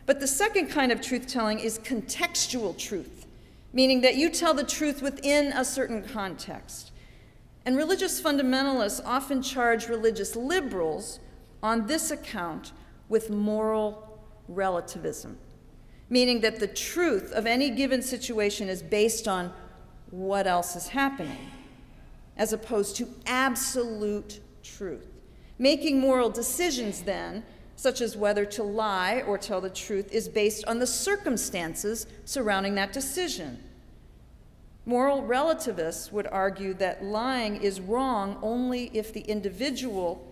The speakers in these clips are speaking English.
But the second kind of truth-telling is contextual truth, meaning that you tell the truth within a certain context. And religious fundamentalists often charge religious liberals on this account with moral relativism, meaning that the truth of any given situation is based on what else is happening, as opposed to absolute truth. Making moral decisions, then, such as whether to lie or tell the truth, is based on the circumstances surrounding that decision. Moral relativists would argue that lying is wrong only if the individual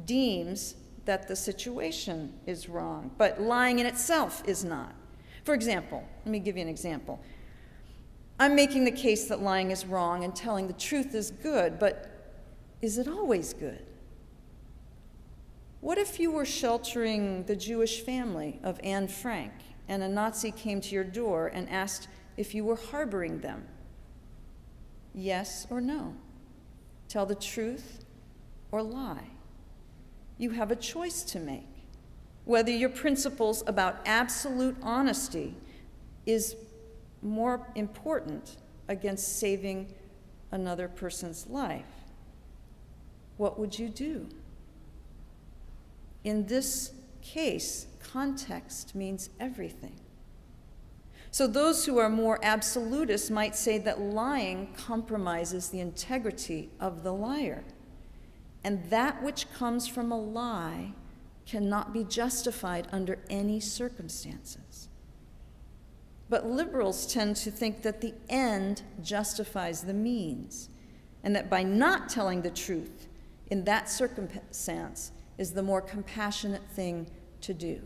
deems that the situation is wrong, but lying in itself is not. For example, let me give you an example. I'm making the case that lying is wrong and telling the truth is good, but is it always good? What if you were sheltering the Jewish family of Anne Frank and a Nazi came to your door and asked if you were harboring them? Yes or no? Tell the truth or lie? You have a choice to make. Whether your principles about absolute honesty is more important against saving another person's life. What would you do? In this case, context means everything. So those who are more absolutist might say that lying compromises the integrity of the liar, and that which comes from a lie cannot be justified under any circumstances. But liberals tend to think that the end justifies the means, and that by not telling the truth in that circumstance is the more compassionate thing to do.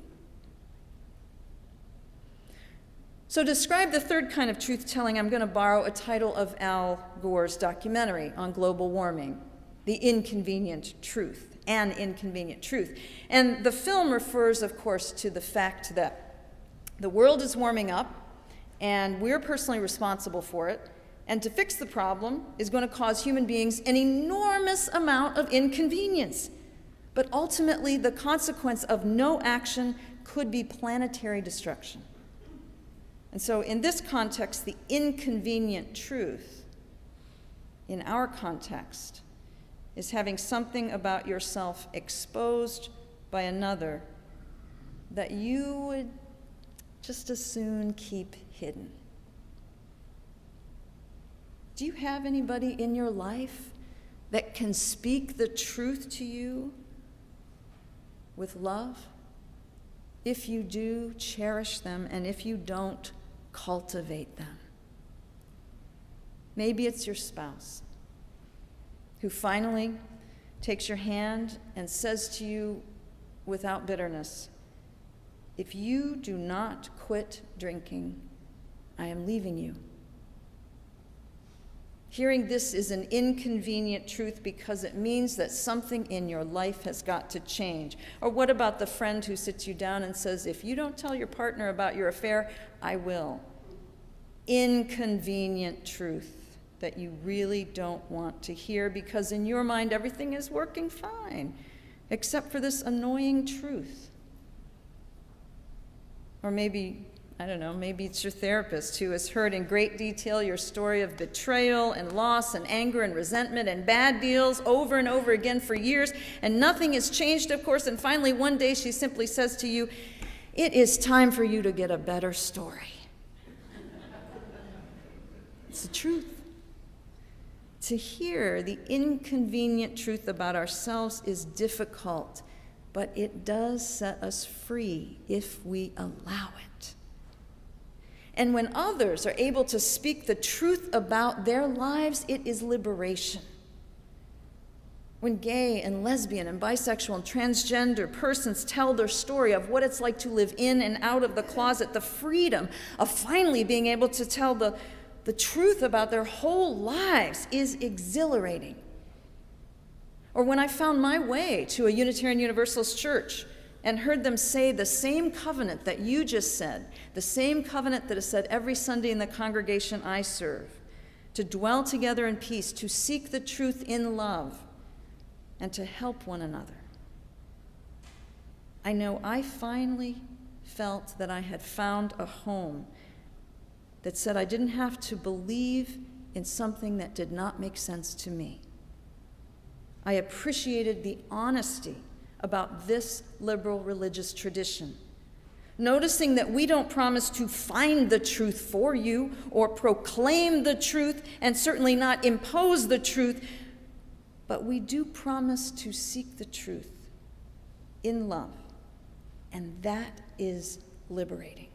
So to describe the third kind of truth-telling, I'm going to borrow a title of Al Gore's documentary on global warming, The Inconvenient Truth, An Inconvenient Truth. And the film refers, of course, to the fact that the world is warming up, and we're personally responsible for it, and to fix the problem is going to cause human beings an enormous amount of inconvenience. But ultimately, the consequence of no action could be planetary destruction. And so in this context, the inconvenient truth, in our context, is having something about yourself exposed by another that you would just as soon keep hidden. Do you have anybody in your life that can speak the truth to you with love? If you do, cherish them, and if you don't, cultivate them. Maybe it's your spouse who finally takes your hand and says to you without bitterness, "If you do not quit drinking, I am leaving you." Hearing this is an inconvenient truth because it means that something in your life has got to change. Or what about the friend who sits you down and says, "If you don't tell your partner about your affair, I will"? Inconvenient truth that you really don't want to hear because in your mind everything is working fine, except for this annoying truth. Or maybe, I don't know, maybe it's your therapist who has heard in great detail your story of betrayal and loss and anger and resentment and bad deals over and over again for years, and nothing has changed, of course, and finally one day she simply says to you, "It is time for you to get a better story." It's the truth. To hear the inconvenient truth about ourselves is difficult, but it does set us free if we allow it. And when others are able to speak the truth about their lives, it is liberation. When gay and lesbian and bisexual and transgender persons tell their story of what it's like to live in and out of the closet, the freedom of finally being able to tell the truth about their whole lives is exhilarating. Or when I found my way to a Unitarian Universalist church and heard them say the same covenant that you just said, the same covenant that is said every Sunday in the congregation I serve, to dwell together in peace, to seek the truth in love, and to help one another. I know I finally felt that I had found a home that said I didn't have to believe in something that did not make sense to me. I appreciated the honesty about this liberal religious tradition, noticing that we don't promise to find the truth for you or proclaim the truth and certainly not impose the truth, but we do promise to seek the truth in love, and that is liberating.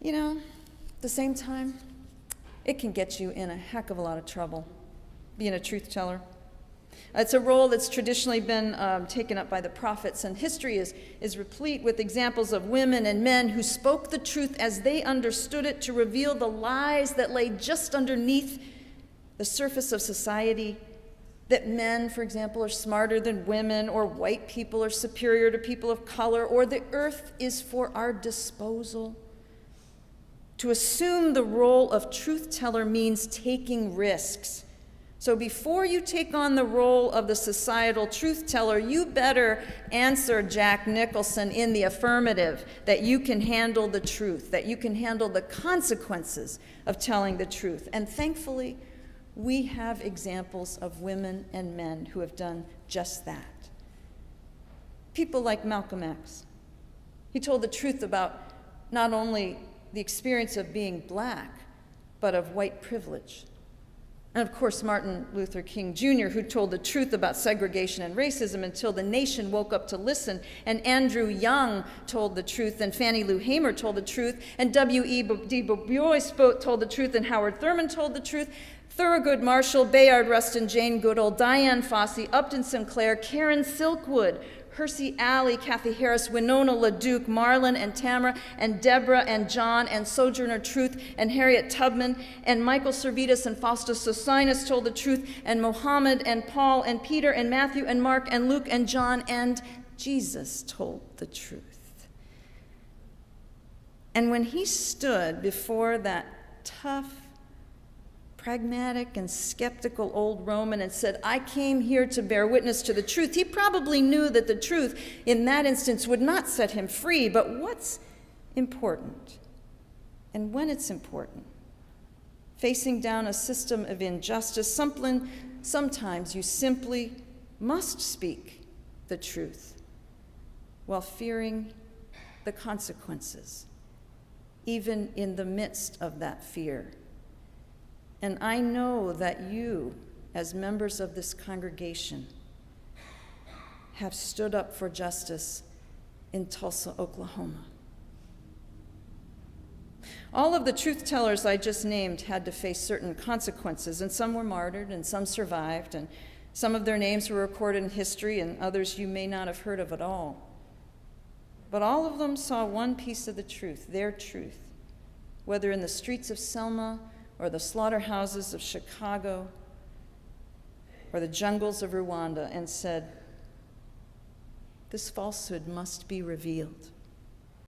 You know, at the same time, it can get you in a heck of a lot of trouble being a truth teller. It's a role that's traditionally been taken up by the prophets, and history is replete with examples of women and men who spoke the truth as they understood it to reveal the lies that lay just underneath the surface of society, that men, for example, are smarter than women, or white people are superior to people of color, or the earth is for our disposal. To assume the role of truth teller means taking risks. So before you take on the role of the societal truth teller, you better answer Jack Nicholson in the affirmative, that you can handle the truth, that you can handle the consequences of telling the truth. And thankfully, we have examples of women and men who have done just that. People like Malcolm X. He told the truth about not only the experience of being black, but of white privilege. And of course, Martin Luther King Jr., who told the truth about segregation and racism until the nation woke up to listen. And Andrew Young told the truth, and Fannie Lou Hamer told the truth, and W.E.B. Du Bois told the truth, and Howard Thurman told the truth. Thurgood Marshall, Bayard Rustin, Jane Goodall, Diane Fossey, Upton Sinclair, Karen Silkwood, Hersey Alley, Kathy Harris, Winona LaDuke, Marlon and Tamara, and Deborah and John, and Sojourner Truth, and Harriet Tubman, and Michael Servetus and Faustus Socinus told the truth, and Mohammed and Paul and Peter and Matthew and Mark and Luke and John, and Jesus told the truth. And when he stood before that tough, pragmatic and skeptical old Roman and said, "I came here to bear witness to the truth," he probably knew that the truth in that instance would not set him free. But what's important, and when it's important, facing down a system of injustice, sometimes you simply must speak the truth while fearing the consequences, even in the midst of that fear. And I know that you, as members of this congregation, have stood up for justice in Tulsa, Oklahoma. All of the truth tellers I just named had to face certain consequences, and some were martyred, and some survived, and some of their names were recorded in history, and others you may not have heard of at all. But all of them saw one piece of the truth, their truth, whether in the streets of Selma, or the slaughterhouses of Chicago, or the jungles of Rwanda, and said, "This falsehood must be revealed."